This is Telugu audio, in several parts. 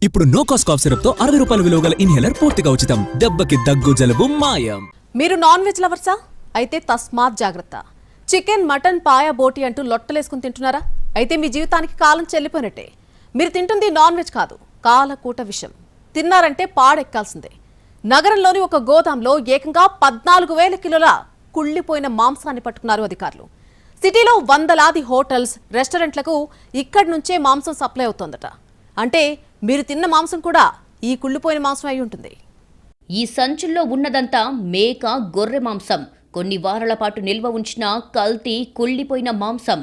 ఇప్పుడు నో కాస్ట్ కాఫ్ సిరప్ తో 60 రూపాయల విలువ గల ఇన్హేలర్ పూర్తిగా ఉచితం. దెబ్బకి దగ్గు జలుబు మాయం. మీరు నాన్ వెజ్ లవర్సా? అయితే తస్మాత్ జాగ్రత్త. చికెన్, మటన్, పాయ, బోటి అంటూ లొట్టలేసుకుని తింటున్నారా? అయితే మీ జీవితానికి కాలం చెల్లిపోయినట్టే. మీరు తింటుంది నాన్ వెజ్ కాదు, కాలకూట విషం. తిన్నారంటే పాడెక్కాల్సిందే. నగరంలోని ఒక గోదాంలో ఏకంగా 14,000 కిలోల కుళ్ళిపోయిన మాంసాన్ని పట్టుకున్నారు అధికారులు. సిటీలో వందలాది హోటల్స్, రెస్టారెంట్లకు ఇక్కడి నుంచే మాంసం సప్లై అవుతోందట. అంటే మీరు తిన్న మాంసం కూడా ఈ కుళ్ళిపోయిన మాంసం అయి ఉంటుంది. ఈ సంచుల్లో ఉన్నదంతా మేక, గొర్రె మాంసం. కొన్ని వారాల పాటు నిల్వ ఉంచిన కల్తీ, కుళ్ళిపోయిన మాంసం.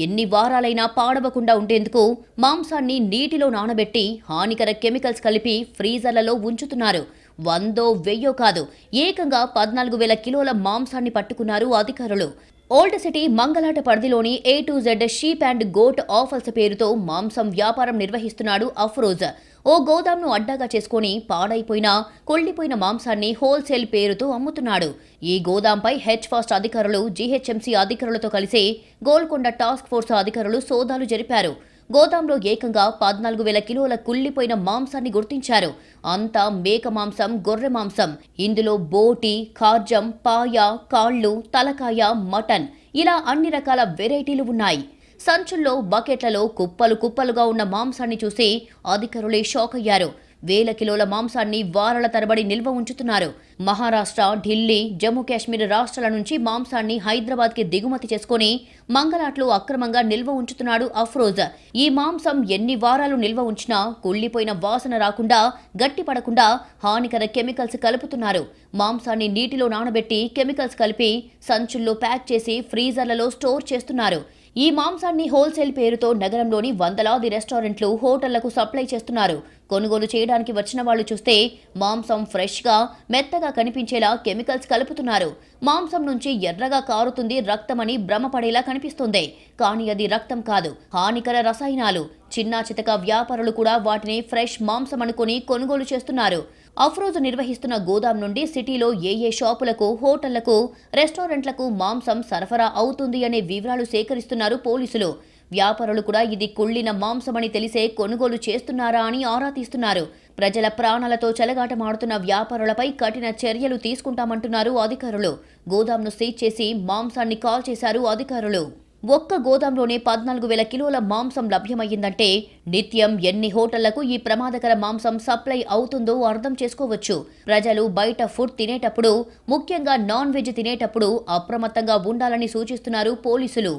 ఎన్ని వారాలైనా పాడవకుండా ఉండేందుకు మాంసాన్ని నీటిలో నానబెట్టి హానికర కెమికల్స్ కలిపి ఫ్రీజర్లలో ఉంచుతున్నారు. 100, 1000 కాదు, ఏకంగా 14,000 కిలోల మాంసాన్ని పట్టుకున్నారు అధికారులు. ఓల్డ్ సిటీ మంగళాట పరిధిలోని A to Z sheep and goat offals పేరుతో మాంసం వ్యాపారం నిర్వహిస్తున్నాడు అఫ్రోజ్. ఓ గోదాంను అడ్డాగా చేసుకుని పాడైపోయిన, కుళ్ళిపోయిన మాంసాన్ని హోల్సేల్ పేరుతో అమ్ముతున్నాడు. ఈ గోదాంపై హెచ్ఫాస్ట్ అధికారులు, GHMC అధికారులతో కలిసి గోల్కొండ టాస్క్ ఫోర్స్ అధికారులు సోదాలు జరిపారు. గోదాంలో ఏకంగా 14,000 కిలోల కుళ్ళిపోయిన మాంసాన్ని గుర్తించారు. అంతా మేక మాంసం, గొర్రె మాంసం. ఇందులో బోటి, ఖార్జం, పాయ, కాళ్ళు, తలకాయ, మటన్ ఇలా అన్ని రకాల వెరైటీలు ఉన్నాయి. సంచుల్లో, బకెట్లలో కుప్పలు కుప్పలుగా ఉన్న మాంసాన్ని చూసి అధికారులే షాక్ అయ్యారు. 1,000 కిలోల మాంసాన్ని వారాల తరబడి నిల్వ ఉంచుతున్నారు. మహారాష్ట్ర, ఢిల్లీ, జమ్మూ కాశ్మీర్ రాష్ట్రాల నుంచి మాంసాన్ని హైదరాబాద్కి దిగుమతి చేసుకుని మంగళాట్లో అక్రమంగా నిల్వ ఉంచుతున్నాడు అఫ్రోజ్. ఈ మాంసం ఎన్ని వారాలు నిల్వ ఉంచినా కుళ్ళిపోయిన వాసన రాకుండా, గట్టిపడకుండా హానికర కెమికల్స్ కలుపుతున్నారు. మాంసాన్ని నీటిలో నానబెట్టి కెమికల్స్ కలిపి సంచుల్లో ప్యాక్ చేసి ఫ్రీజర్లలో స్టోర్ చేస్తున్నారు. ఈ మాంసాన్ని హోల్సేల్ పేరుతో నగరంలోని వందలాది రెస్టారెంట్లు, హోటళ్లకు సప్లై చేస్తున్నారు. కొనుగోలు చేయడానికి వచ్చిన వాళ్ళు చూస్తే మాంసం ఫ్రెష్గా, మెత్తగా కనిపించేలా కెమికల్స్ కలుపుతున్నారు. మాంసం నుంచి ఎర్రగా కారుతుంది రక్తమని భ్రమపడేలా కనిపిస్తుంది. కానీ అది రక్తం కాదు, హానికర రసాయనాలు. చిన్నా చితక వ్యాపారులు కూడా వాటిని ఫ్రెష్ మాంసం అనుకుని కొనుగోలు చేస్తున్నారు. అఫ్రోజ్ నిర్వహిస్తున్న గోదాం నుండి సిటీలో ఏ షాపులకు, హోటళ్లకు, రెస్టారెంట్లకు మాంసం సరఫరా అవుతుంది అనే వివరాలు సేకరిస్తున్నారు పోలీసులు. వ్యాపారులు కూడా ఇది కుళ్ళిన మాంసమని తెలిసే కొనుగోలు చేస్తున్నారా అని ఆరా తీస్తున్నారు. ప్రజల ప్రాణాలతో చెలగాటమాడుతున్న వ్యాపారులపై కఠిన చర్యలు తీసుకుంటామంటున్నారు అధికారులు. గోదాంను సీజ్ చేసి మాంసాన్ని కాల్ చేశారు అధికారులు. ఒక్క గోదాంలోనే 14,000 కిలోల మాంసం లభ్యమయ్యిందంటే నిత్యం ఎన్ని హోటళ్లకు ఈ ప్రమాదకర మాంసం సప్లై అవుతుందో అర్థం చేసుకోవచ్చు. ప్రజలు బయట ఫుడ్ తినేటప్పుడు, ముఖ్యంగా నాన్ వెజ్ తినేటప్పుడు అప్రమత్తంగా ఉండాలని సూచిస్తున్నారు పోలీసులు.